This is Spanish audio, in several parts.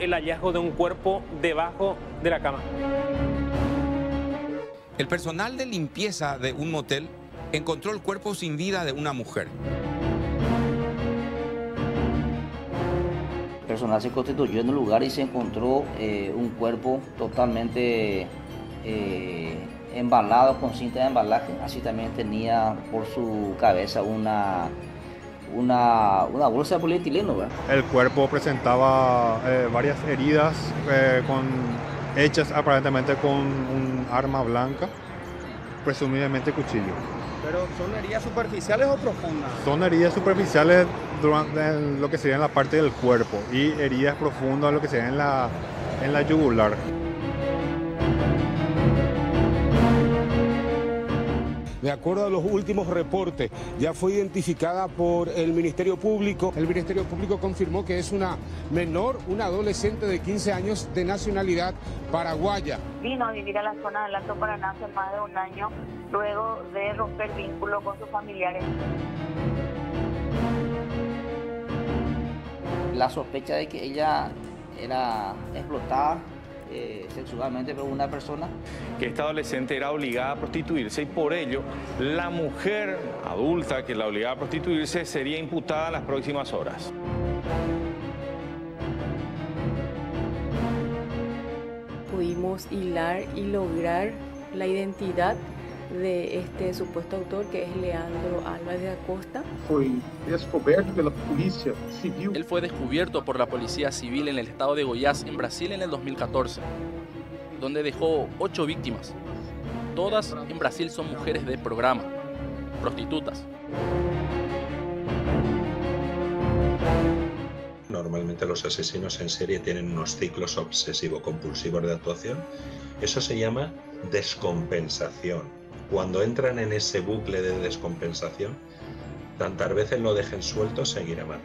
el hallazgo de un cuerpo debajo de la cama. El personal de limpieza de un motel encontró el cuerpo sin vida de una mujer. El personal se constituyó en el lugar y se encontró un cuerpo totalmente embalado con cinta de embalaje. Así también tenía por su cabeza una bolsa de polietileno, ¿verdad? El cuerpo presentaba varias heridas hechas aparentemente con un arma blanca, presumiblemente cuchillo. ¿Pero son heridas superficiales o profundas? Son heridas superficiales durante lo que sería en la parte del cuerpo y heridas profundas en lo que sería en la yugular. De acuerdo a los últimos reportes, ya fue identificada por el Ministerio Público. El Ministerio Público confirmó que es una menor, una adolescente de 15 años de nacionalidad paraguaya. Vino a vivir a la zona del Alto Paraná hace más de un año, luego de romper vínculo con sus familiares. La sospecha de que ella era explotada sexualmente por una persona. Que esta adolescente era obligada a prostituirse y por ello la mujer adulta que la obligaba a prostituirse sería imputada en las próximas horas. Pudimos hilar y lograr la identidad de este supuesto autor, que es Leandro Álvarez de Acosta. Fue descubierto por la Policía Civil. Él fue descubierto por la Policía Civil en el estado de Goiás, en Brasil, en el 2014, donde dejó 8 víctimas. Todas en Brasil son mujeres de programa, prostitutas. Normalmente los asesinos en serie tienen unos ciclos obsesivo-compulsivos de actuación. Eso se llama descompensación. Cuando entran en ese bucle de descompensación, tantas veces lo dejen suelto, seguirá mal.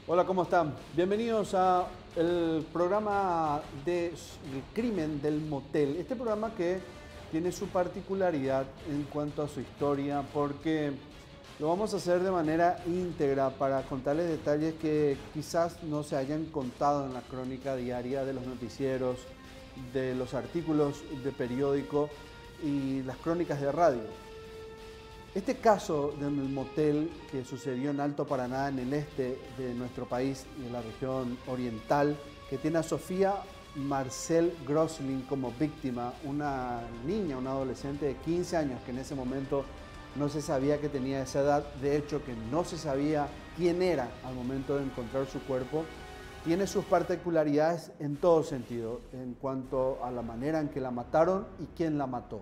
Hola, ¿cómo están? Bienvenidos a el programa de El crimen del motel. Este programa que tiene su particularidad en cuanto a su historia, porque lo vamos a hacer de manera íntegra para contarles detalles que quizás no se hayan contado en la crónica diaria de los noticieros, de los artículos de periódico y las crónicas de radio. Este caso del motel que sucedió en Alto Paraná, en el este de nuestro país y en la región oriental, que tiene a Sofía Marcel Grosling como víctima, una niña, una adolescente de 15 años que en ese momento no se sabía que tenía esa edad, de hecho que no se sabía quién era al momento de encontrar su cuerpo, tiene sus particularidades en todo sentido, en cuanto a la manera en que la mataron y quién la mató.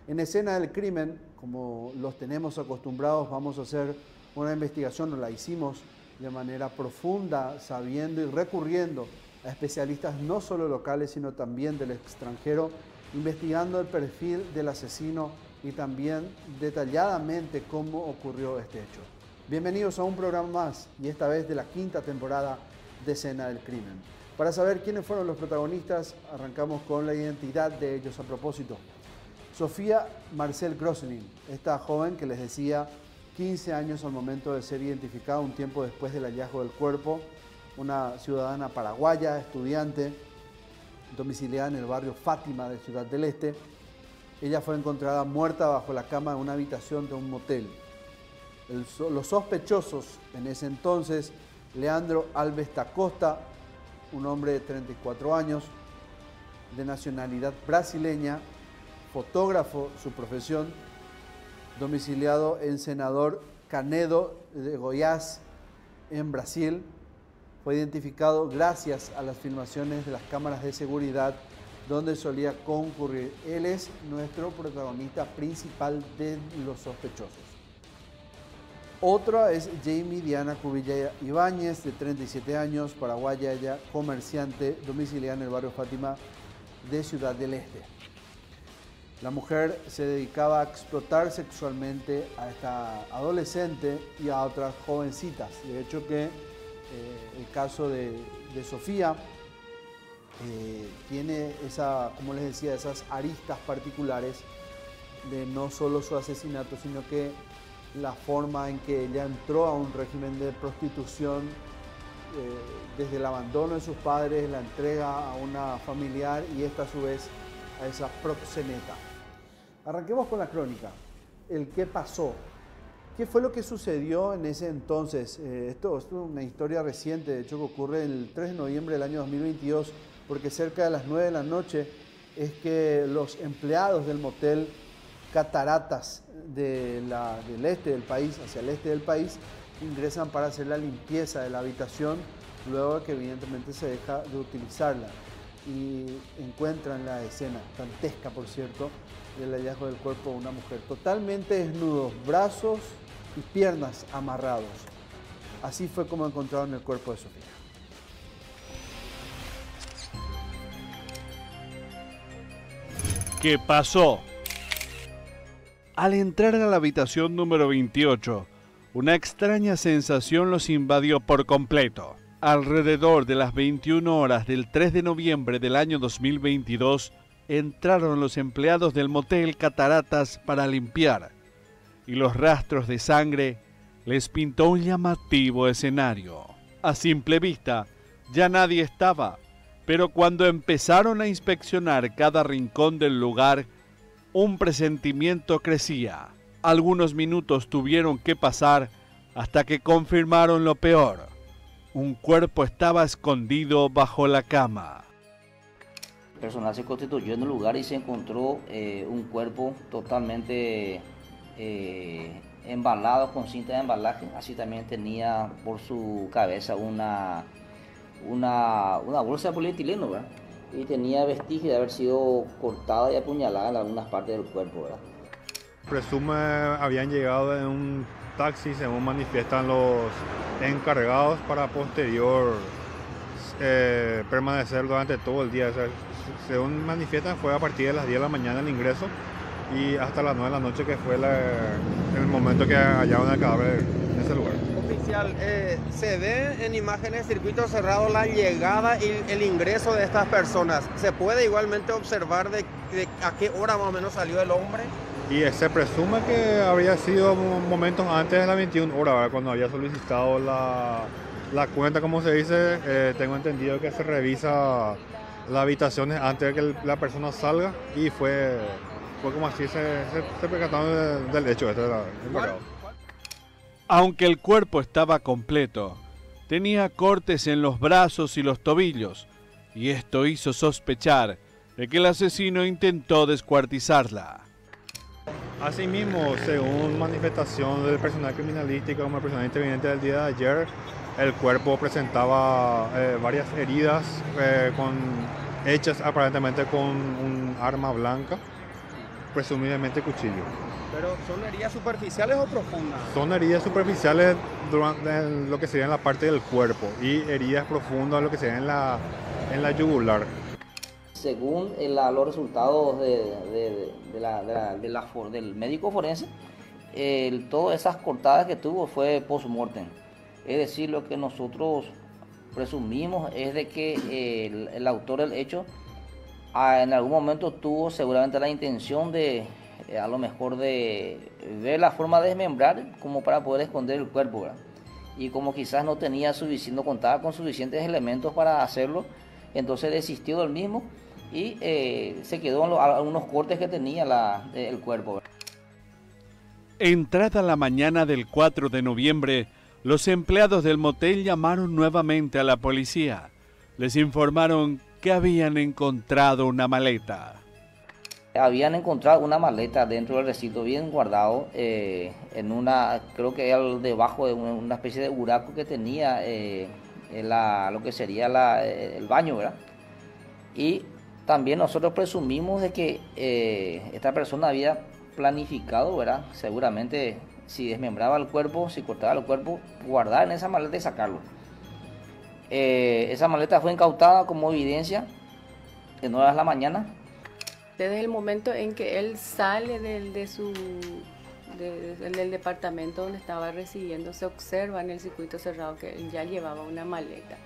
En Escena del Crimen, como los tenemos acostumbrados, vamos a hacer una investigación, o la hicimos de manera profunda, sabiendo y recurriendo a especialistas no solo locales, sino también del extranjero, investigando el perfil del asesino y también detalladamente cómo ocurrió este hecho. Bienvenidos a un programa más, y esta vez de la 5ª temporada de Escena del Crimen. Para saber quiénes fueron los protagonistas, arrancamos con la identidad de ellos a propósito. Sofía Marcel Grosling, esta joven que les decía 15 años al momento de ser identificada, un tiempo después del hallazgo del cuerpo, una ciudadana paraguaya, estudiante, domiciliada en el barrio Fátima de Ciudad del Este. Ella fue encontrada muerta bajo la cama de una habitación de un motel. Los sospechosos en ese entonces, Leandro Álvarez de Acosta, un hombre de 34 años, de nacionalidad brasileña, fotógrafo, su profesión, domiciliado en Senador Canedo de Goiás, en Brasil. Fue identificado gracias a las filmaciones de las cámaras de seguridad donde solía concurrir. Él es nuestro protagonista principal de los sospechosos. Otra es Jamie Diana Cubilla Ibáñez, de 37 años, paraguaya, ella comerciante, domiciliada en el barrio Fátima de Ciudad del Este. La mujer se dedicaba a explotar sexualmente a esta adolescente y a otras jovencitas. De hecho que el caso de Sofía tiene esa, como les decía, esas aristas particulares de no solo su asesinato, sino que la forma en que ella entró a un régimen de prostitución, desde el abandono de sus padres, la entrega a una familiar y esta a su vez a esa proxeneta. Arranquemos con la crónica. El qué pasó. ¿Qué fue lo que sucedió en ese entonces? Esto es una historia reciente, de hecho que ocurre el 3 de noviembre del año 2022, porque cerca de las 9 de la noche es que los empleados del motel Cataratas del este del país, hacia el este del país, ingresan para hacer la limpieza de la habitación, luego de que evidentemente se deja de utilizarla. Y encuentran la escena, dantesca por cierto, del hallazgo del cuerpo de una mujer, totalmente desnudos, brazos y piernas amarrados. Así fue como encontraron el cuerpo de Sofía. ¿Qué pasó? Al entrar a la habitación número 28, una extraña sensación los invadió por completo. Alrededor de las 21 horas del 3 de noviembre del año 2022, entraron los empleados del motel Cataratas para limpiar, y los rastros de sangre les pintó un llamativo escenario. A simple vista, ya nadie estaba, pero cuando empezaron a inspeccionar cada rincón del lugar, un presentimiento crecía. Algunos minutos tuvieron que pasar hasta que confirmaron lo peor. Un cuerpo estaba escondido bajo la cama. El personal se constituyó en el lugar y se encontró un cuerpo totalmente embalado con cinta de embalaje. Así también tenía por su cabeza una bolsa de polietileno, ¿verdad? Y tenía vestigios de haber sido cortada y apuñalada en algunas partes del cuerpo, ¿verdad? Presume habían llegado en un taxi, según manifiestan los encargados, para posterior permanecer durante todo el día. O sea, según manifiestan, fue a partir de las 10 de la mañana el ingreso y hasta las 9 de la noche, que fue el momento que hallaron el cadáver en ese lugar. Oficial, se ve en imágenes de circuito cerrado la llegada y el ingreso de estas personas. ¿Se puede igualmente observar de a qué hora más o menos salió el hombre? Y se presume que habría sido momentos antes de las 21 horas, ¿verdad? Cuando había solicitado la cuenta, como se dice. Tengo entendido que se revisa las habitaciones antes de que la persona salga y fue como así se percataron del hecho este. Aunque el cuerpo estaba completo, tenía cortes en los brazos y los tobillos, y esto hizo sospechar de que el asesino intentó descuartizarla. Asimismo, según manifestación del personal criminalístico como el personal interviniente del día de ayer, el cuerpo presentaba varias heridas hechas aparentemente con un arma blanca, presumiblemente cuchillo. ¿Pero son heridas superficiales o profundas? Son heridas superficiales en lo que sería en la parte del cuerpo y heridas profundas en lo que sería en la yugular. Según los resultados del médico forense, todas esas cortadas que tuvo fue post-mortem. Es decir, lo que nosotros presumimos es de que el autor del hecho en algún momento tuvo seguramente la intención de, a lo mejor, de ver la forma de desmembrar como para poder esconder el cuerpo, ¿verdad? Y como quizás no contaba con suficientes elementos para hacerlo, entonces desistió del mismo y se quedó en algunos cortes que tenía el cuerpo, ¿verdad? Entrada la mañana del 4 de noviembre, los empleados del motel llamaron nuevamente a la policía. Les informaron que habían encontrado una maleta. Habían encontrado una maleta dentro del recinto, bien guardado, creo que era debajo de una especie de buraco que tenía lo que sería el baño, ¿verdad? Y también nosotros presumimos de que esta persona había planificado, ¿verdad? Seguramente, si desmembraba el cuerpo, si cortaba el cuerpo, guardar en esa maleta y sacarlo. Esa maleta fue incautada como evidencia en horas de la mañana. Desde el momento en que él sale del departamento donde estaba residiendo, se observa en el circuito cerrado que él ya llevaba una maleta.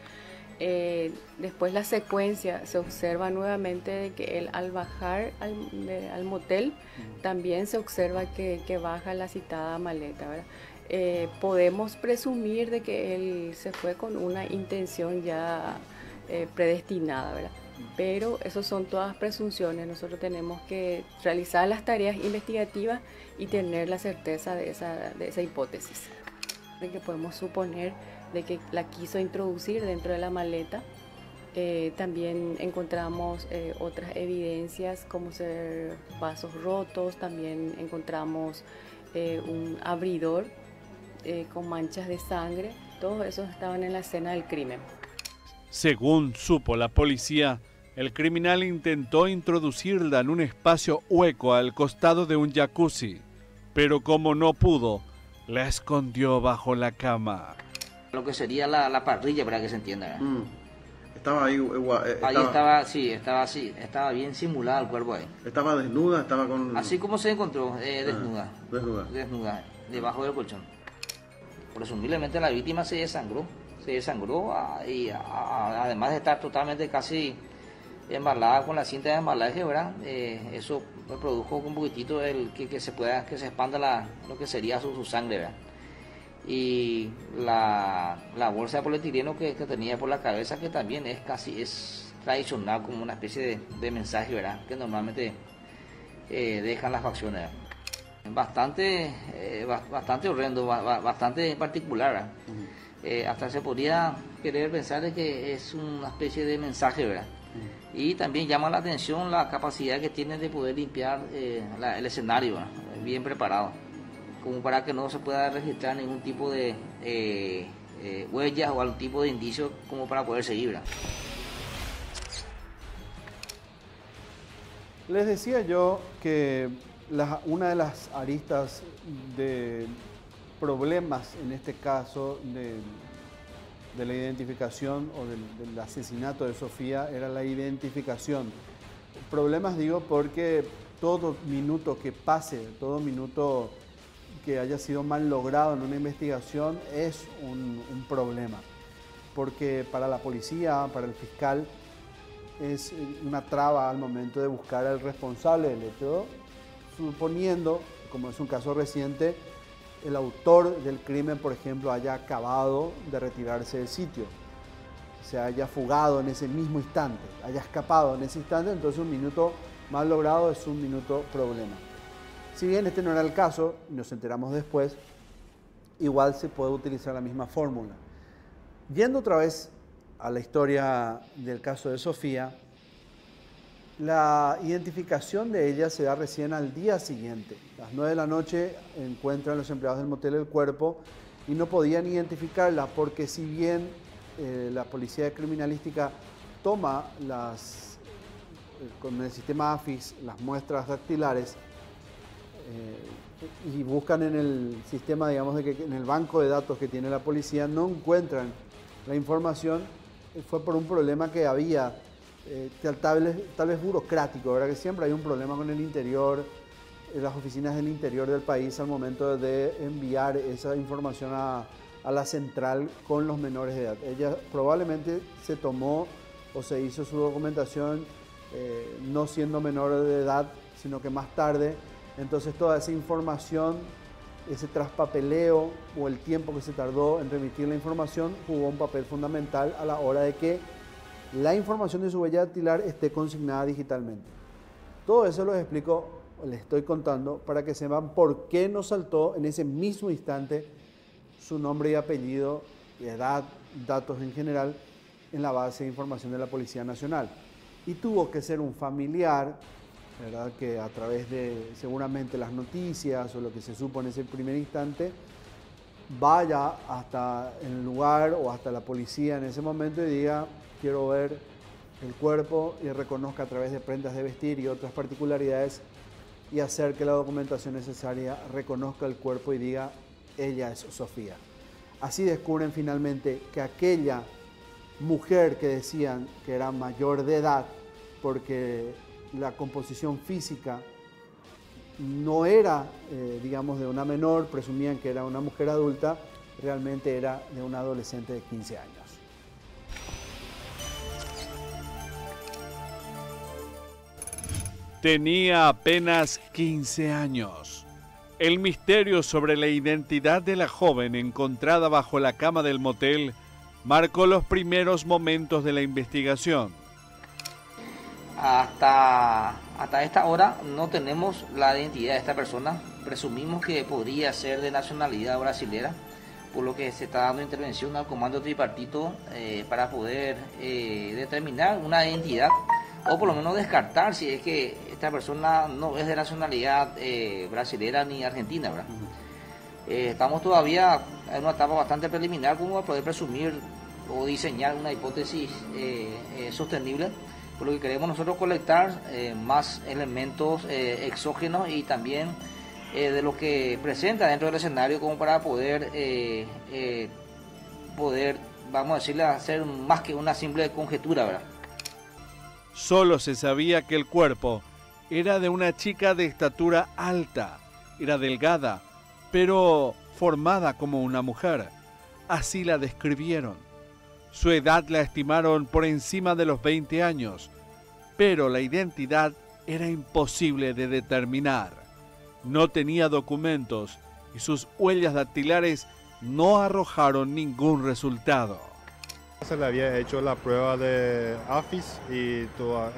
Después la secuencia se observa nuevamente de que él al bajar al motel también se observa que baja la citada maleta, ¿verdad? Podemos presumir de que él se fue con una intención ya predestinada, ¿verdad? Pero eso son todas presunciones. Nosotros tenemos que realizar las tareas investigativas y tener la certeza de esa hipótesis, de que podemos suponer de que la quiso introducir dentro de la maleta. También encontramos otras evidencias como ser vasos rotos, también encontramos un abridor con manchas de sangre. Todos esos estaban en la escena del crimen. Según supo la policía, el criminal intentó introducirla en un espacio hueco al costado de un jacuzzi, pero como no pudo, la escondió bajo la cama. Lo que sería la parrilla, para que se entienda. Estaba ahí. Ahí estaba, sí, estaba así, estaba bien simulada el cuerpo ahí. ¿Estaba desnuda? ¿Estaba con...? Así como se encontró, desnuda. Desnuda. Debajo del colchón. Presumiblemente la víctima se desangró y además de estar totalmente casi embalada con la cinta de embalaje, ¿verdad? Eso produjo un poquitito que se expanda lo que sería su sangre, ¿verdad? Y la bolsa de polietileno que tenía por la cabeza, que también es tradicional como una especie de mensaje, ¿verdad? Que normalmente dejan las facciones, ¿verdad? Bastante horrendo, bastante particular, ¿verdad? Hasta se podría querer pensar de que es una especie de mensaje, ¿verdad? Y también llama la atención la capacidad que tiene de poder limpiar el escenario, ¿verdad? Bien preparado, como para que no se pueda registrar ningún tipo de huellas o algún tipo de indicio como para poder seguir, ¿verdad? Les decía yo que una de las aristas de problemas, en este caso, de la identificación o del asesinato de Sofía, era la identificación. Problemas digo porque todo minuto que pase, todo minuto que haya sido mal logrado en una investigación es un problema. Porque para la policía, para el fiscal, es una traba al momento de buscar al responsable del hecho, suponiendo, como es un caso reciente, el autor del crimen, por ejemplo, haya acabado de retirarse del sitio, se haya fugado en ese mismo instante, haya escapado en ese instante, entonces un minuto mal logrado es un minuto problema. Si bien este no era el caso, y nos enteramos después, igual se puede utilizar la misma fórmula. Yendo otra vez a la historia del caso de Sofía, la identificación de ella se da recién al día siguiente. A las 9 de la noche encuentran los empleados del motel el cuerpo y no podían identificarla porque si bien la policía de criminalística toma con el sistema AFIS las muestras dactilares y buscan en el sistema, digamos, en el banco de datos que tiene la policía, no encuentran la información, fue por un problema que había tal vez burocrático, ¿verdad? Que siempre hay un problema con el interior, las oficinas del interior del país al momento de enviar esa información a la central con los menores de edad. Ella probablemente se tomó o se hizo su documentación no siendo menor de edad, sino que más tarde. Entonces toda esa información, ese traspapeleo o el tiempo que se tardó en remitir la información jugó un papel fundamental a la hora de que la información de su huella dactilar esté consignada digitalmente. Todo eso les explico, les estoy contando para que sepan por qué nos saltó en ese mismo instante su nombre y apellido, edad, datos en general en la base de información de la Policía Nacional. Y tuvo que ser un familiar, ¿verdad?, que a través de seguramente las noticias o lo que se supo en ese primer instante, vaya hasta el lugar o hasta la policía en ese momento y diga: quiero ver el cuerpo, y reconozca a través de prendas de vestir y otras particularidades y hacer que la documentación necesaria reconozca el cuerpo y diga: ella es Sofía. Así descubren finalmente que aquella mujer que decían que era mayor de edad porque la composición física no era, digamos, de una menor, presumían que era una mujer adulta, realmente era de una adolescente de 15 años. Tenía apenas 15 años. El misterio sobre la identidad de la joven encontrada bajo la cama del motel marcó los primeros momentos de la investigación. Hasta esta hora no tenemos la identidad de esta persona. Presumimos que podría ser de nacionalidad brasilera, por lo que se está dando intervención al comando tripartito para poder determinar una identidad o por lo menos descartar si es que esta persona no es de nacionalidad brasilera ni argentina, ¿verdad? Estamos todavía en una etapa bastante preliminar como para poder presumir o diseñar una hipótesis sostenible, por lo que queremos nosotros colectar más elementos exógenos y también de lo que presenta dentro del escenario como para poder, vamos a decirle, hacer más que una simple conjetura, ¿verdad? Solo se sabía que el cuerpo era de una chica de estatura alta, era delgada, pero formada como una mujer. Así la describieron. Su edad la estimaron por encima de los 20 años, pero la identidad era imposible de determinar. No tenía documentos y sus huellas dactilares no arrojaron ningún resultado. Se le había hecho la prueba de AFIS y con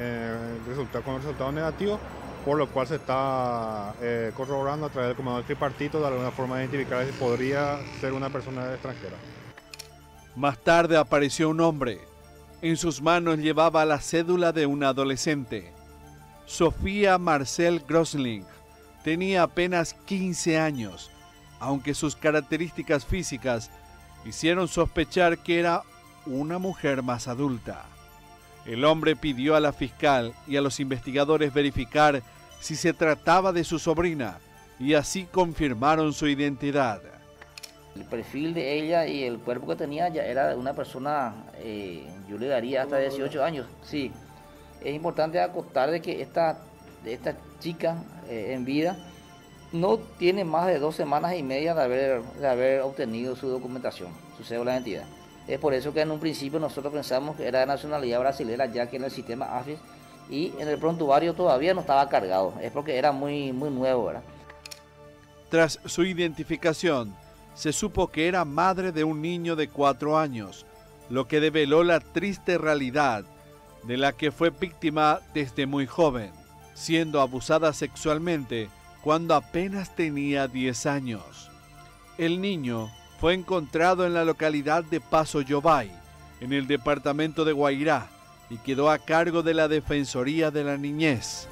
resultado negativo, por lo cual se está corroborando a través del comando tripartito de alguna forma de identificar si podría ser una persona extranjera. Más tarde apareció un hombre. En sus manos llevaba la cédula de una adolescente. Sofía Marcel Grosling tenía apenas 15 años, aunque sus características físicas hicieron sospechar que era una mujer más adulta. El hombre pidió a la fiscal y a los investigadores verificar si se trataba de su sobrina y así confirmaron su identidad. El perfil de ella y el cuerpo que tenía ya era de una persona, yo le daría hasta 18 años. Sí, es importante acotar de que esta chica en vida no tiene más de 2 semanas y media de haber obtenido su documentación, su cédula de identidad. Es por eso que en un principio nosotros pensamos que era de nacionalidad brasilera, ya que en el sistema AFIS y en el prontuario todavía no estaba cargado. Es porque era muy nuevo, ¿verdad? Tras su identificación, se supo que era madre de un niño de 4 años, lo que develó la triste realidad de la que fue víctima desde muy joven, siendo abusada sexualmente cuando apenas tenía 10 años. El niño fue encontrado en la localidad de Paso Yobay, en el departamento de Guairá, y quedó a cargo de la Defensoría de la Niñez.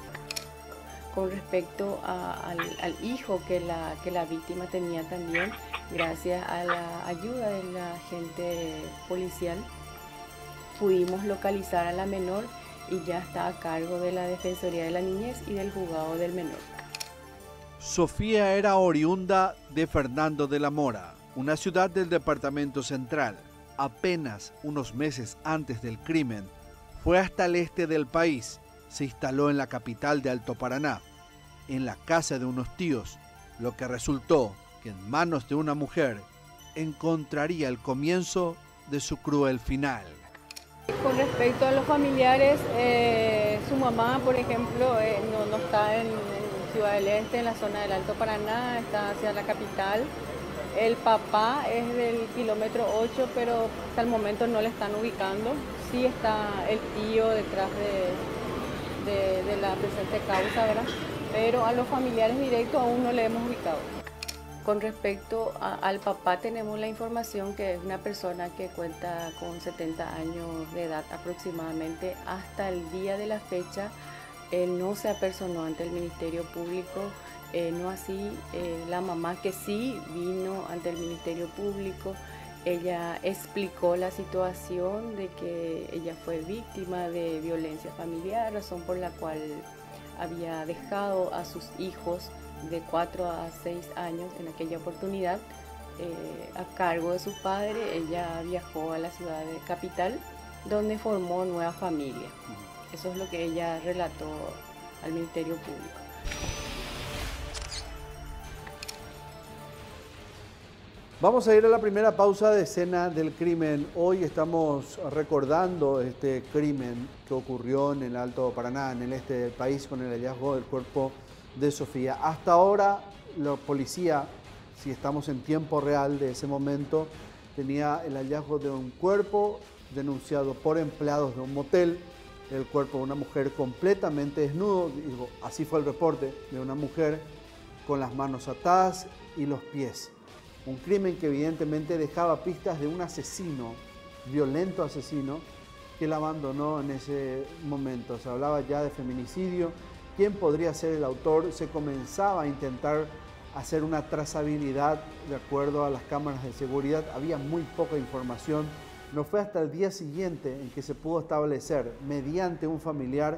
Con respecto al hijo que la víctima tenía también, gracias a la ayuda de la agente policial, pudimos localizar a la menor y ya está a cargo de la Defensoría de la Niñez y del juzgado del menor. Sofía era oriunda de Fernando de la Mora, una ciudad del departamento central. Apenas unos meses antes del crimen, fue hasta el este del país. Se instaló en la capital de Alto Paraná, en la casa de unos tíos, lo que resultó que en manos de una mujer encontraría el comienzo de su cruel final. Con respecto a los familiares, su mamá, por ejemplo, no está en Ciudad del Este, en la zona del Alto Paraná, está hacia la capital. El papá es del kilómetro 8, pero hasta el momento no le están ubicando. Sí está el tío detrás de la presente causa, ¿verdad? Pero a los familiares directos aún no le hemos ubicado. Con respecto al papá, tenemos la información que es una persona que cuenta con 70 años de edad aproximadamente. Hasta el día de la fecha, no se apersonó ante el Ministerio Público. No así la mamá, que sí vino ante el Ministerio Público. Ella explicó la situación de que ella fue víctima de violencia familiar, razón por la cual había dejado a sus hijos de 4 a 6 años en aquella oportunidad a cargo de su padre. Ella viajó a la ciudad de capital, donde formó nueva familia. Eso es lo que ella relató al Ministerio Público. Vamos a ir a la primera pausa de Escena del Crimen. Hoy estamos recordando este crimen que ocurrió en el Alto Paraná, en el este del país, con el hallazgo del cuerpo de Sofía. Hasta ahora, la policía, si estamos en tiempo real de ese momento, tenía el hallazgo de un cuerpo denunciado por empleados de un motel, el cuerpo de una mujer completamente desnudo, digo, así fue el reporte, de una mujer con las manos atadas y los pies. Un crimen que evidentemente dejaba pistas de un asesino, violento asesino, que la abandonó en ese momento. Se hablaba ya de feminicidio. ¿Quién podría ser el autor? Se comenzaba a intentar hacer una trazabilidad de acuerdo a las cámaras de seguridad. Había muy poca información. No fue hasta el día siguiente en que se pudo establecer, mediante un familiar,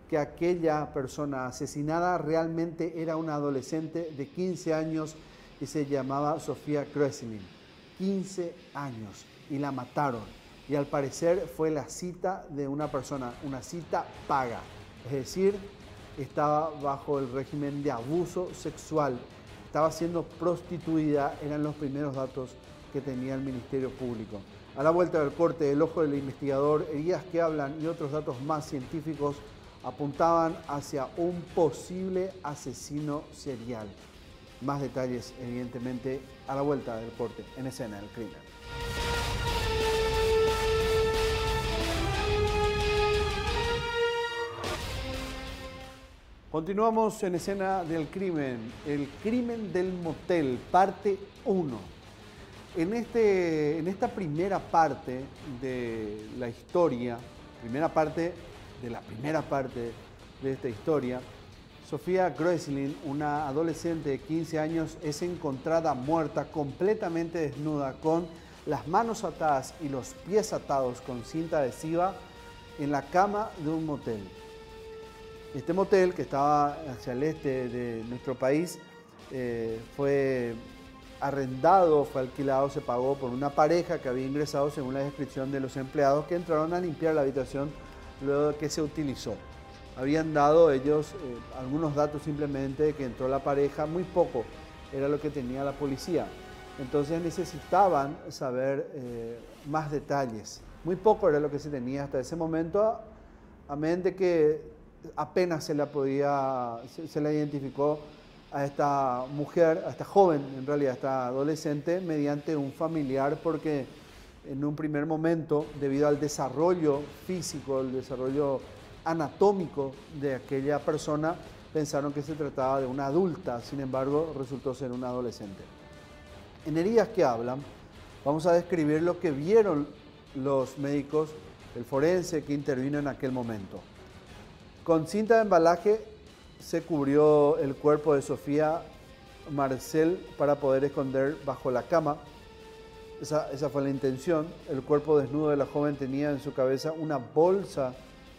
que aquella persona asesinada realmente era una adolescente de 15 años y se llamaba Sofía Kröselin. 15 años y la mataron. Y al parecer fue la cita de una persona, una cita paga. Es decir, estaba bajo el régimen de abuso sexual. Estaba siendo prostituida, eran los primeros datos que tenía el Ministerio Público. A la vuelta del corte, el ojo del investigador, heridas que hablan y otros datos más científicos apuntaban hacia un posible asesino serial. Más detalles, evidentemente, a la vuelta del corte, en Escena del Crimen. Continuamos en Escena del Crimen, el crimen del motel, parte 1. En esta primera parte de la historia, primera parte de esta historia, Sofía Kröselin, una adolescente de 15 años, es encontrada muerta, completamente desnuda, con las manos atadas y los pies atados con cinta adhesiva en la cama de un motel. Este motel, que estaba hacia el este de nuestro país, fue arrendado, fue alquilado, se pagó por una pareja que había ingresado, según la descripción de los empleados, que entraron a limpiar la habitación luego de que se utilizó. Habían dado ellos algunos datos simplemente de que entró la pareja, muy poco era lo que tenía la policía. Entonces necesitaban saber más detalles. Muy poco era lo que se tenía hasta ese momento, a menos de que apenas se la identificó a esta mujer, a esta joven, en realidad, a esta adolescente, mediante un familiar, porque en un primer momento, debido al desarrollo físico, el desarrollo anatómico de aquella persona, pensaron que se trataba de una adulta, sin embargo, resultó ser una adolescente. En heridas que hablan, vamos a describir lo que vieron los médicos, el forense que intervino en aquel momento. Con cinta de embalaje se cubrió el cuerpo de Sofía Marcel para poder esconder bajo la cama. Esa fue la intención. El cuerpo desnudo de la joven tenía en su cabeza una bolsa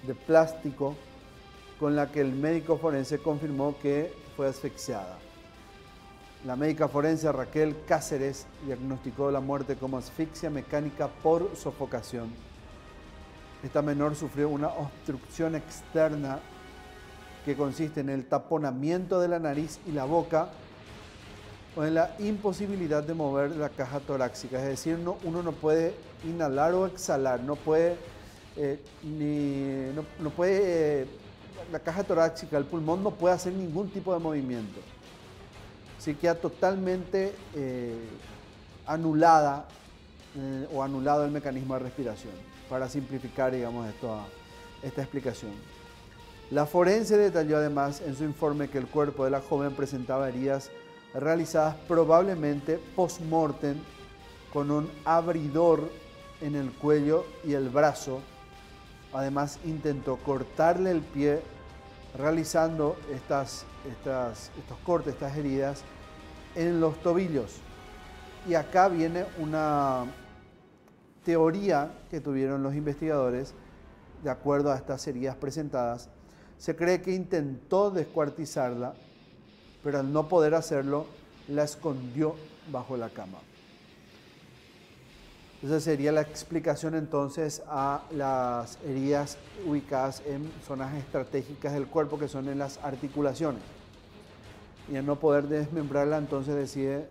de plástico con la que el médico forense confirmó que fue asfixiada. La médica forense Raquel Cáceres diagnosticó la muerte como asfixia mecánica por sofocación. Esta menor sufrió una obstrucción externa que consiste en el taponamiento de la nariz y la boca o en la imposibilidad de mover la caja torácica. Es decir, uno no puede inhalar o exhalar, no puede la caja torácica, el pulmón no puede hacer ningún tipo de movimiento. Así que queda totalmente anulada o anulado el mecanismo de respiración, para simplificar, digamos, esta explicación. La forense detalló además en su informe que el cuerpo de la joven presentaba heridas realizadas probablemente post-mortem con un abridor en el cuello y el brazo. Además, intentó cortarle el pie realizando estos cortes, estas heridas en los tobillos. Y acá viene una teoría que tuvieron los investigadores, de acuerdo a estas heridas presentadas. Se cree que intentó descuartizarla, pero al no poder hacerlo, la escondió bajo la cama. Esa sería la explicación entonces a las heridas ubicadas en zonas estratégicas del cuerpo, que son en las articulaciones. Y al no poder desmembrarla, entonces decide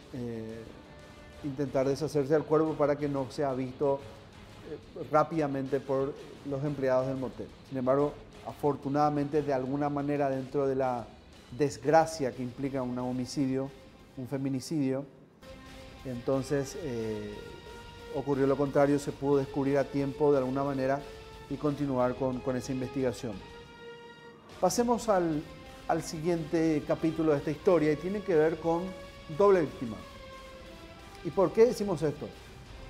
intentar deshacerse del cuerpo para que no sea visto rápidamente por los empleados del motel. Sin embargo, afortunadamente, de alguna manera, dentro de la desgracia que implica un homicidio, un feminicidio, entonces ocurrió lo contrario, se pudo descubrir a tiempo de alguna manera y continuar con esa investigación. Pasemos al siguiente capítulo de esta historia y tiene que ver con doble víctima. ¿Y por qué decimos esto?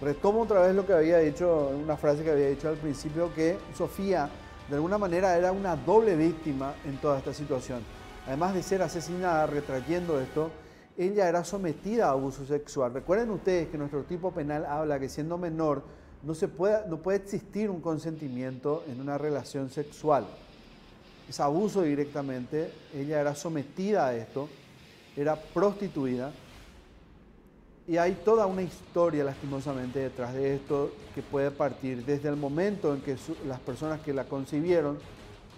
Retomo otra vez lo que había dicho, una frase que había dicho al principio, que Sofía de alguna manera era una doble víctima en toda esta situación. Además de ser asesinada, retrayendo esto, ella era sometida a abuso sexual. Recuerden ustedes que nuestro tipo penal habla que siendo menor no puede existir un consentimiento en una relación sexual. Es abuso directamente, ella era sometida a esto, era prostituida. Y hay toda una historia, lastimosamente, detrás de esto que puede partir desde el momento en que las personas que la concibieron,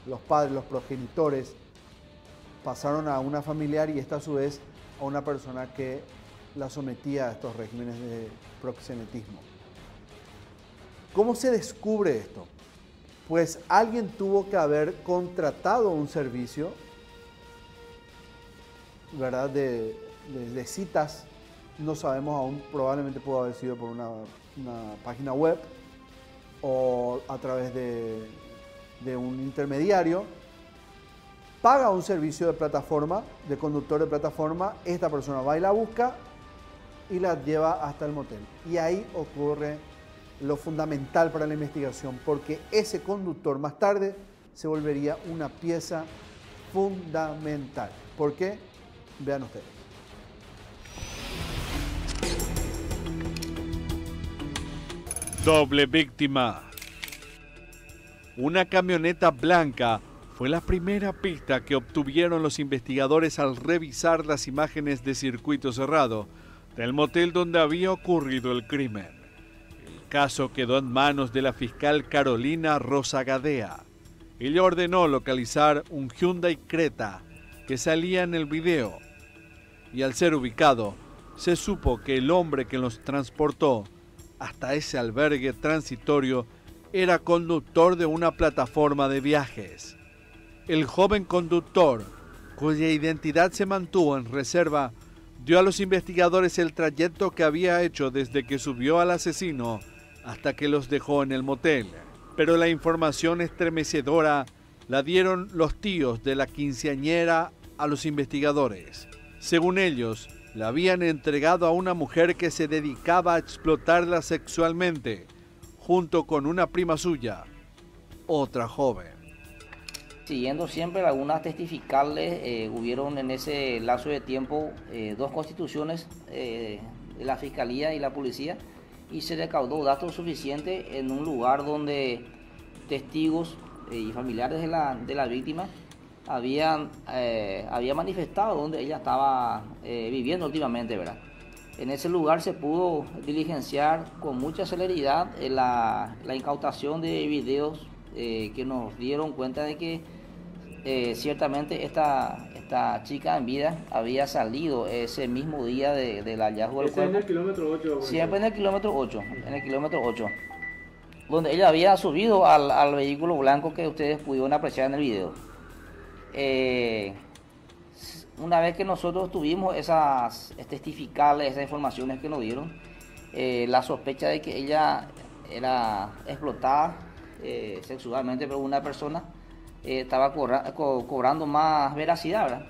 los padres, los progenitores, pasaron a una familiar y esta a su vez a una persona que la sometía a estos regímenes de proxenetismo. ¿Cómo se descubre esto? Pues alguien tuvo que haber contratado un servicio, ¿verdad?, de citas. No sabemos aún, probablemente pudo haber sido por una página web o a través de un intermediario. Paga un servicio de plataforma, de conductor de plataforma, esta persona va y la busca y la lleva hasta el motel. Y ahí ocurre lo fundamental para la investigación, porque ese conductor más tarde se volvería una pieza fundamental. ¿Por qué? Vean ustedes. Doble víctima. Una camioneta blanca fue la primera pista que obtuvieron los investigadores al revisar las imágenes de circuito cerrado del motel donde había ocurrido el crimen. El caso quedó en manos de la fiscal Carolina Rosagadea. Ella ordenó localizar un Hyundai Creta que salía en el video y al ser ubicado se supo que el hombre que los transportó hasta ese albergue transitorio era conductor de una plataforma de viajes. El joven conductor, cuya identidad se mantuvo en reserva, dio a los investigadores el trayecto que había hecho desde que subió al asesino hasta que los dejó en el motel. Pero la información estremecedora la dieron los tíos de la quinceañera a los investigadores. Según ellos, la habían entregado a una mujer que se dedicaba a explotarla sexualmente, junto con una prima suya, otra joven. Siguiendo siempre lagunas testificales, hubieron en ese lapso de tiempo 2 constituciones de la Fiscalía y la Policía y se recaudó datos suficientes en un lugar donde testigos y familiares de la víctima había manifestado donde ella estaba viviendo últimamente, ¿verdad? En ese lugar se pudo diligenciar con mucha celeridad la incautación de videos que nos dieron cuenta de que ciertamente esta chica en vida había salido ese mismo día del hallazgo del cuerpo. En el kilómetro 8. Siempre en el kilómetro 8, donde ella había subido al vehículo blanco que ustedes pudieron apreciar en el video. Una vez que nosotros tuvimos esas testificales, esas informaciones que nos dieron, la sospecha de que ella era explotada sexualmente por una persona estaba cobrando más veracidad, ¿verdad?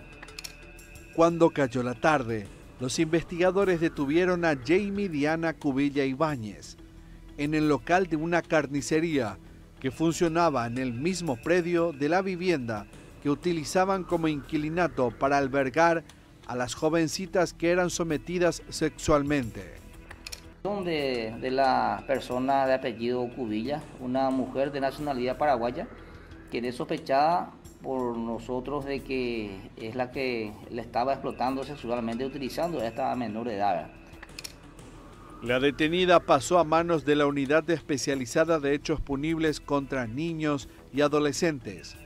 Cuando cayó la tarde, los investigadores detuvieron a Jamie Diana Cubilla Ibáñez en el local de una carnicería que funcionaba en el mismo predio de la vivienda que utilizaban como inquilinato para albergar a las jovencitas que eran sometidas sexualmente. De la persona de apellido Cubilla, una mujer de nacionalidad paraguaya, que es sospechada por nosotros de que es la que le estaba explotando sexualmente utilizando a esta menor de edad. La detenida pasó a manos de la Unidad Especializada de Hechos Punibles contra Niños y Adolescentes,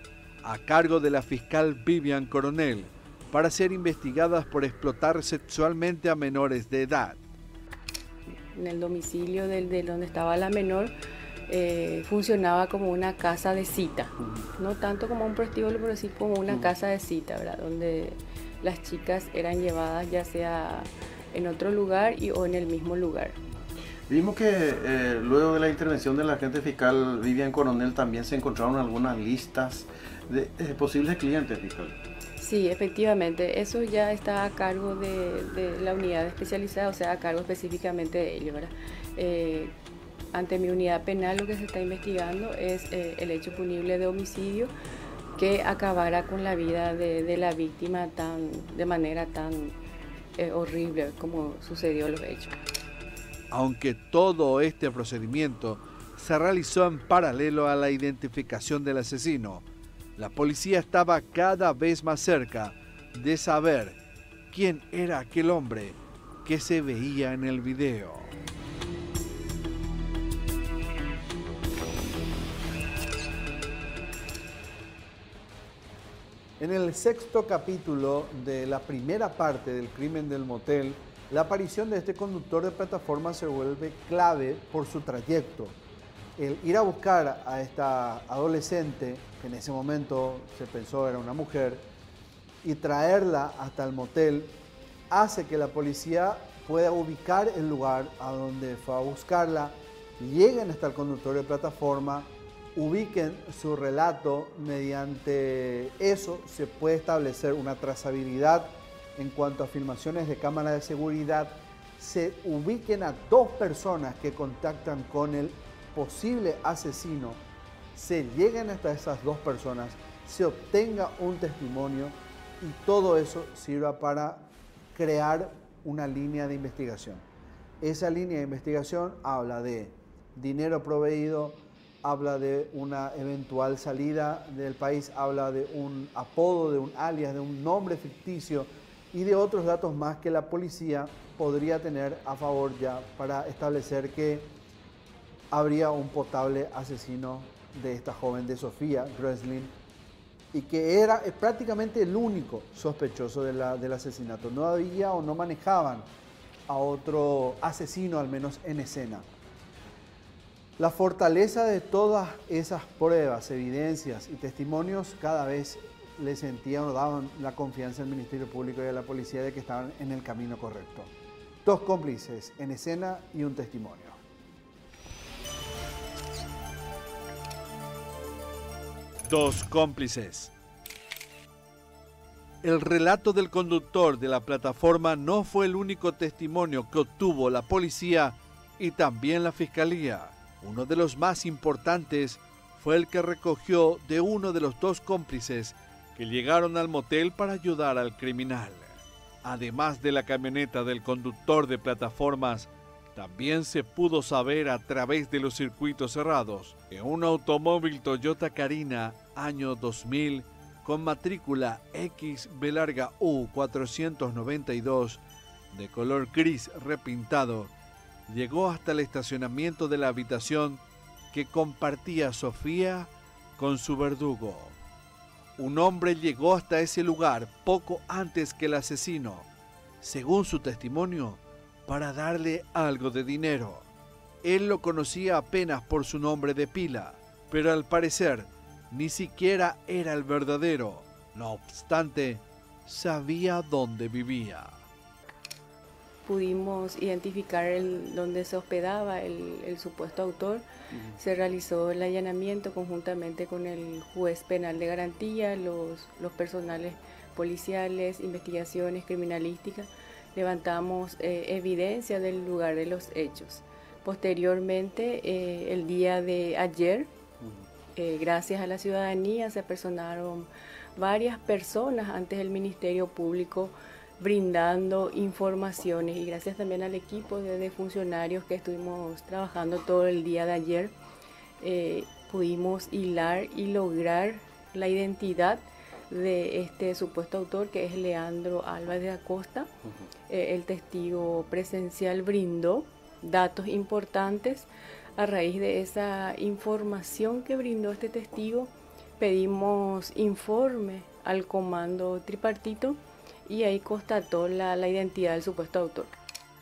a cargo de la fiscal Vivian Coronel, para ser investigadas por explotar sexualmente a menores de edad. en el domicilio de donde estaba la menor, funcionaba como una casa de cita, no tanto como un prostíbulo, pero sí como una casa de cita, ¿verdad? Donde las chicas eran llevadas ya sea en otro lugar o en el mismo lugar. Vimos que luego de la intervención del agente fiscal Vivian Coronel también se encontraron algunas listas de posibles clientes, fiscal. Sí, efectivamente, eso ya está a cargo de la unidad especializada, o sea, a cargo específicamente de ellos, ¿verdad? Ante mi unidad penal lo que se está investigando es el hecho punible de homicidio que acabara con la vida de la víctima de manera tan horrible como sucedió los hechos. Aunque todo este procedimiento se realizó en paralelo a la identificación del asesino, la policía estaba cada vez más cerca de saber quién era aquel hombre que se veía en el video. En el sexto capítulo de la primera parte del crimen del motel, la aparición de este conductor de plataforma se vuelve clave por su trayecto. El ir a buscar a esta adolescente, que en ese momento se pensó era una mujer, y traerla hasta el motel, hace que la policía pueda ubicar el lugar a donde fue a buscarla, lleguen hasta el conductor de plataforma, ubiquen su relato. Mediante eso se puede establecer una trazabilidad en cuanto a filmaciones de cámara de seguridad, se ubiquen a dos personas que contactan con el posible asesino, se lleguen hasta esas dos personas, se obtenga un testimonio y todo eso sirva para crear una línea de investigación. Esa línea de investigación habla de dinero proveído, habla de una eventual salida del país, habla de un apodo, de un alias, de un nombre ficticio y de otros datos más que la policía podría tener a favor ya para establecer que habría un potable asesino de esta joven, de Sofía Gröslin, y que era prácticamente el único sospechoso del asesinato. No había o no manejaban a otro asesino, al menos en escena. La fortaleza de todas esas pruebas, evidencias y testimonios cada vez le sentían o daban la confianza al Ministerio Público y a la policía de que estaban en el camino correcto. Dos cómplices en escena y un testimonio. Dos cómplices. El relato del conductor de la plataforma no fue el único testimonio que obtuvo la policía y también la fiscalía. Uno de los más importantes fue el que recogió de uno de los dos cómplices que llegaron al motel para ayudar al criminal. Además de la camioneta del conductor de plataformas, también se pudo saber a través de los circuitos cerrados que un automóvil Toyota Carina año 2000 con matrícula XB U492 de color gris repintado llegó hasta el estacionamiento de la habitación que compartía Sofía con su verdugo. Un hombre llegó hasta ese lugar poco antes que el asesino, según su testimonio, para darle algo de dinero. Él lo conocía apenas por su nombre de pila, pero al parecer ni siquiera era el verdadero. No obstante, sabía dónde vivía. Pudimos identificar dónde se hospedaba el supuesto autor. Se realizó el allanamiento conjuntamente con el juez penal de garantía, los personales policiales, investigaciones criminalísticas. Levantamos evidencia del lugar de los hechos. Posteriormente, el día de ayer, gracias a la ciudadanía, se apersonaron varias personas ante el Ministerio Público brindando informaciones, y gracias también al equipo de funcionarios que estuvimos trabajando todo el día de ayer, pudimos hilar y lograr la identidad de este supuesto autor, que es Leandro Álvarez de Acosta. El testigo presencial brindó datos importantes. A raíz de esa información que brindó este testigo, pedimos informe al comando tripartito y ahí constató la identidad del supuesto autor.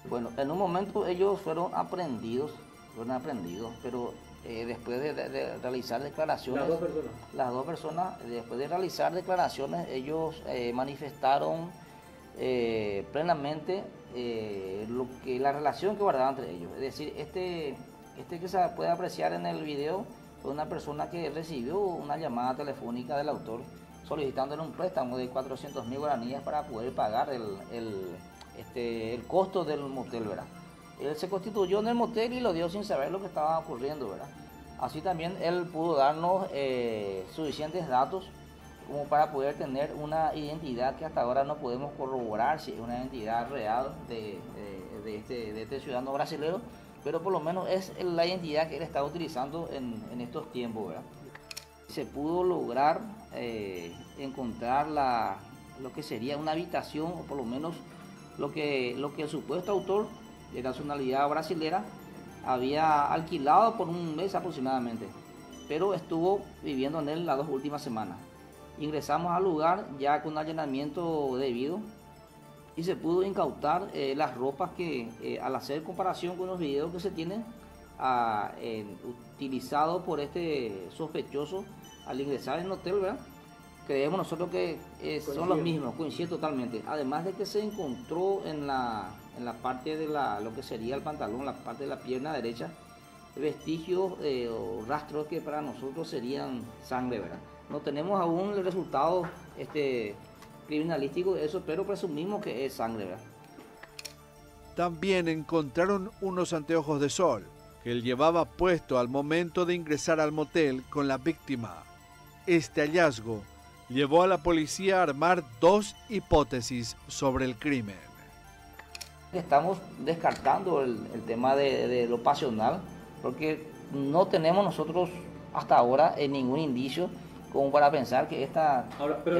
Bueno, en un momento ellos fueron aprendidos, pero después de realizar declaraciones... Las dos personas, después de realizar declaraciones, ellos manifestaron plenamente la relación que guardaban entre ellos. Es decir, este que se puede apreciar en el video fue una persona que recibió una llamada telefónica del autor solicitándole un préstamo de 400.000 guaraníes para poder pagar el costo del motel, ¿verdad? Él se constituyó en el motel y lo dio sin saber lo que estaba ocurriendo, ¿verdad? Así también él pudo darnos suficientes datos como para poder tener una identidad que hasta ahora no podemos corroborar si es una identidad real de este ciudadano brasileño, pero por lo menos es la identidad que él está utilizando en estos tiempos, ¿verdad? Se pudo lograr encontrar lo que sería una habitación, o por lo menos lo que el supuesto autor de nacionalidad brasilera había alquilado por un mes aproximadamente, pero estuvo viviendo en él las 2 últimas semanas. Ingresamos al lugar ya con allanamiento debido y se pudo incautar las ropas que al hacer comparación con los videos que se tienen utilizado por este sospechoso al ingresar en el hotel, ¿verdad? Creemos nosotros que son los mismos, coinciden totalmente. Además de que se encontró en la parte de lo que sería el pantalón, la parte de la pierna derecha, vestigios o rastros que para nosotros serían sangre, ¿verdad? No tenemos aún el resultado criminalístico de eso, pero presumimos que es sangre, ¿verdad? También encontraron unos anteojos de sol que él llevaba puesto al momento de ingresar al motel con la víctima. Este hallazgo llevó a la policía a armar 2 hipótesis sobre el crimen. Estamos descartando el tema de lo pasional, porque no tenemos nosotros hasta ahora ningún indicio como para pensar que esta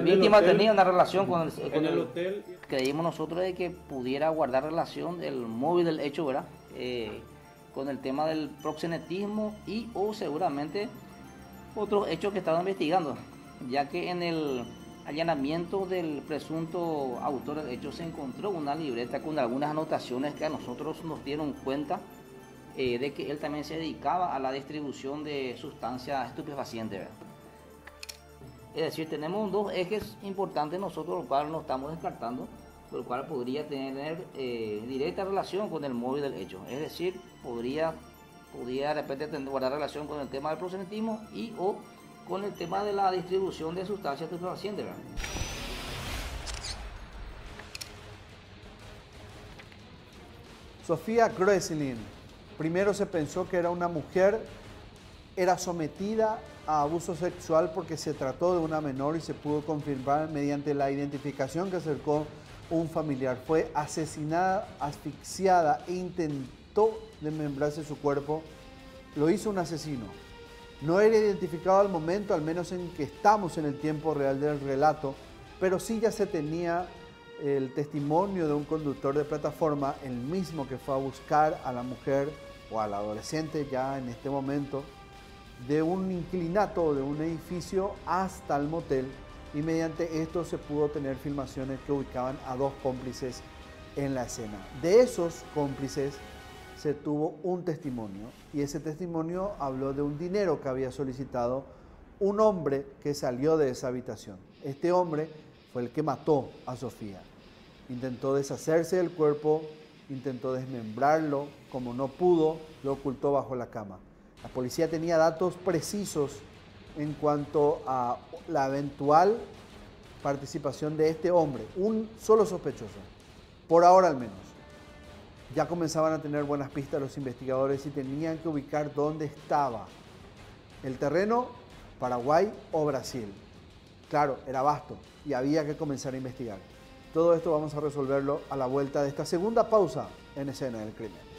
víctima tenía una relación con el hotel. Creímos nosotros de que pudiera guardar relación el móvil del hecho, ¿verdad? Con el tema del proxenetismo o seguramente otros hechos que estaban investigando, ya que en el allanamiento del presunto autor del hecho se encontró una libreta con algunas anotaciones que a nosotros nos dieron cuenta de que él también se dedicaba a la distribución de sustancias estupefacientes, ¿verdad? Es decir, tenemos 2 ejes importantes nosotros, los cuales no estamos descartando, por el cual podría tener directa relación con el móvil del hecho. Es decir, podría de repente guardar relación con el tema del proxenetismo o con el tema de la distribución de sustancias estupefacientes, ¿verdad? Sofía Groeselin, primero se pensó que era una mujer, era sometida a abuso sexual porque se trató de una menor y se pudo confirmar mediante la identificación que acercó un familiar. Fue asesinada, asfixiada e intentó desmembrarse su cuerpo. Lo hizo un asesino. No era identificado al momento, al menos en que estamos en el tiempo real del relato, pero sí ya se tenía el testimonio de un conductor de plataforma, el mismo que fue a buscar a la mujer o al adolescente ya en este momento, de un inclinato de un edificio hasta el motel, y mediante esto se pudo tener filmaciones que ubicaban a 2 cómplices en la escena. De esos cómplices se tuvo un testimonio, y ese testimonio habló de un dinero que había solicitado un hombre que salió de esa habitación. Este hombre fue el que mató a Sofía. Intentó deshacerse del cuerpo, intentó desmembrarlo, como no pudo, lo ocultó bajo la cama. La policía tenía datos precisos en cuanto a la eventual participación de este hombre, un solo sospechoso, por ahora al menos. Ya comenzaban a tener buenas pistas los investigadores y tenían que ubicar dónde estaba el terreno, Paraguay o Brasil. Claro, era vasto y había que comenzar a investigar. Todo esto vamos a resolverlo a la vuelta de esta segunda pausa en Escena del Crimen.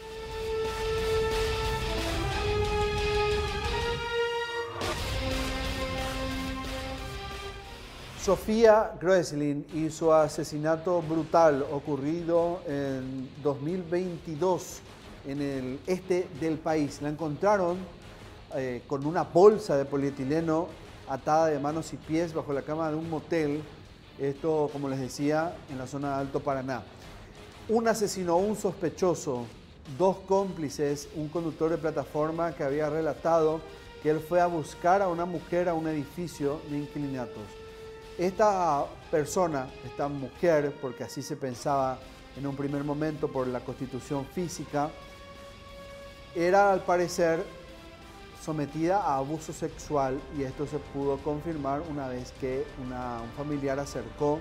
Sofía Groeselin y su asesinato brutal ocurrido en 2022 en el este del país. La encontraron con una bolsa de polietileno atada de manos y pies bajo la cama de un motel. Esto, como les decía, en la zona de Alto Paraná. Un asesino, un sospechoso, 2 cómplices, un conductor de plataforma que había relatado que él fue a buscar a una mujer a un edificio de inquilinatos. Esta persona, esta mujer, porque así se pensaba en un primer momento por la constitución física, era al parecer sometida a abuso sexual, y esto se pudo confirmar una vez que un familiar acercó,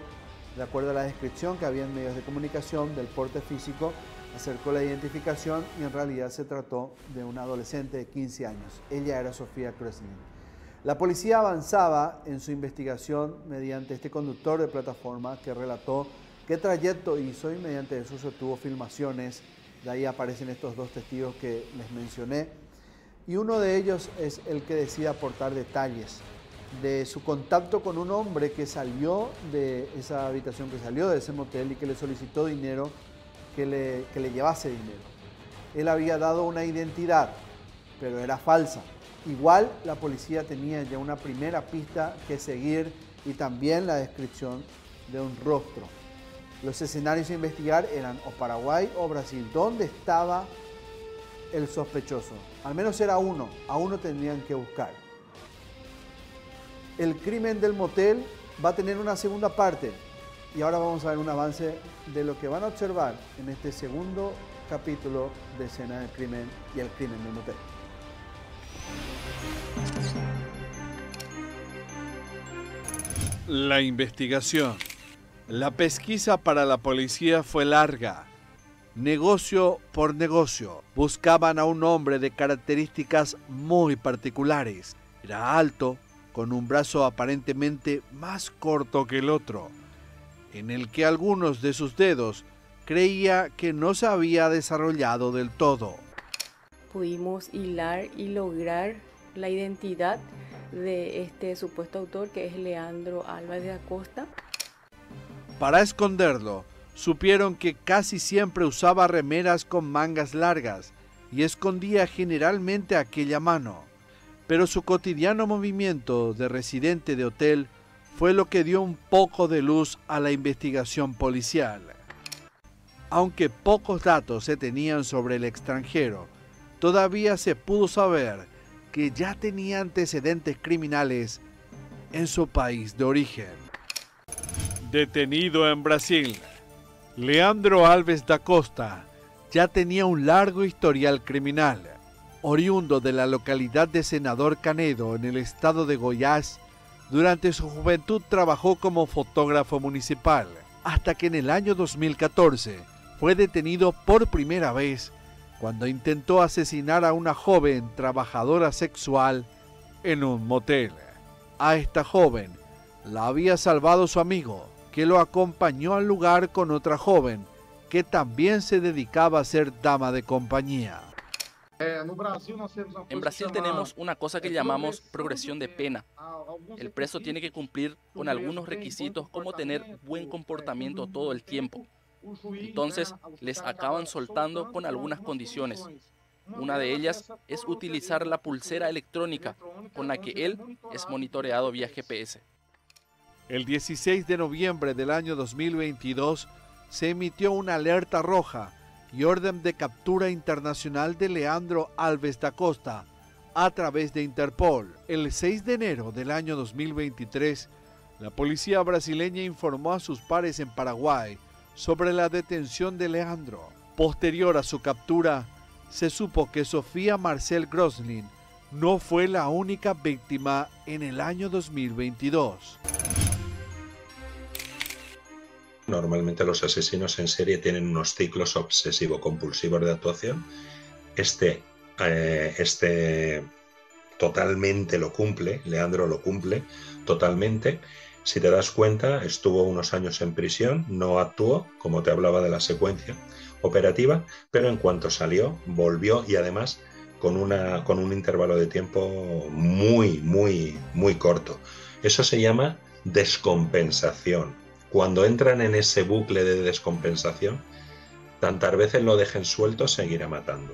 de acuerdo a la descripción que había en medios de comunicación del porte físico, acercó la identificación y en realidad se trató de una adolescente de 15 años. Ella era Sofía Kreslin. La policía avanzaba en su investigación mediante este conductor de plataforma que relató qué trayecto hizo, y mediante eso se obtuvo filmaciones. De ahí aparecen estos 2 testigos que les mencioné. Y uno de ellos es el que decide aportar detalles de su contacto con un hombre que salió de esa habitación, que salió de ese motel y que le solicitó dinero, que le llevase dinero. Él había dado una identidad, pero era falsa. Igual la policía tenía ya una primera pista que seguir y también la descripción de un rostro. Los escenarios a investigar eran o Paraguay o Brasil. ¿Dónde estaba el sospechoso? Al menos era uno, a uno tendrían que buscar. El crimen del motel va a tener una segunda parte y ahora vamos a ver un avance de lo que van a observar en este segundo capítulo de Escena del Crimen y el crimen del motel. La investigación. La pesquisa para la policía fue larga. Negocio por negocio, buscaban a un hombre de características muy particulares. Era alto, con un brazo aparentemente más corto que el otro, en el que algunos de sus dedos creía que no se había desarrollado del todo. Pudimos hilar y lograr la identidad de este supuesto autor, que es Leandro Álvarez da Costa. Para esconderlo, supieron que casi siempre usaba remeras con mangas largas y escondía generalmente aquella mano. Pero su cotidiano movimiento de residente de hotel fue lo que dio un poco de luz a la investigación policial. Aunque pocos datos se tenían sobre el extranjero, todavía se pudo saber que ya tenía antecedentes criminales en su país de origen. Detenido en Brasil, Leandro Álvarez da Costa ya tenía un largo historial criminal. Oriundo de la localidad de Senador Canedo, en el estado de Goiás, durante su juventud trabajó como fotógrafo municipal, hasta que en el año 2014 fue detenido por primera vez cuando intentó asesinar a una joven trabajadora sexual en un motel. A esta joven la había salvado su amigo, que lo acompañó al lugar con otra joven que también se dedicaba a ser dama de compañía. En Brasil tenemos una cosa que llamamos progresión de pena. El preso tiene que cumplir con algunos requisitos, como tener buen comportamiento todo el tiempo. Entonces les acaban soltando con algunas condiciones. Una de ellas es utilizar la pulsera electrónica con la que él es monitoreado vía GPS. El 16 de noviembre del año 2022 se emitió una alerta roja y orden de captura internacional de Leandro Álvarez da Costa a través de Interpol. El 6 de enero del año 2023, la policía brasileña informó a sus pares en Paraguay sobre la detención de Leandro. Posterior a su captura, se supo que Sofía Marcel Kreslin no fue la única víctima en el año 2022. Normalmente los asesinos en serie tienen unos ciclos obsesivo-compulsivos de actuación. Este totalmente lo cumple, Leandro lo cumple totalmente. Si te das cuenta, estuvo unos años en prisión, no actuó, como te hablaba de la secuencia operativa, pero en cuanto salió, volvió, y además con un intervalo de tiempo muy corto. Eso se llama descompensación. Cuando entran en ese bucle de descompensación, tantas veces lo dejen suelto, seguirá matando.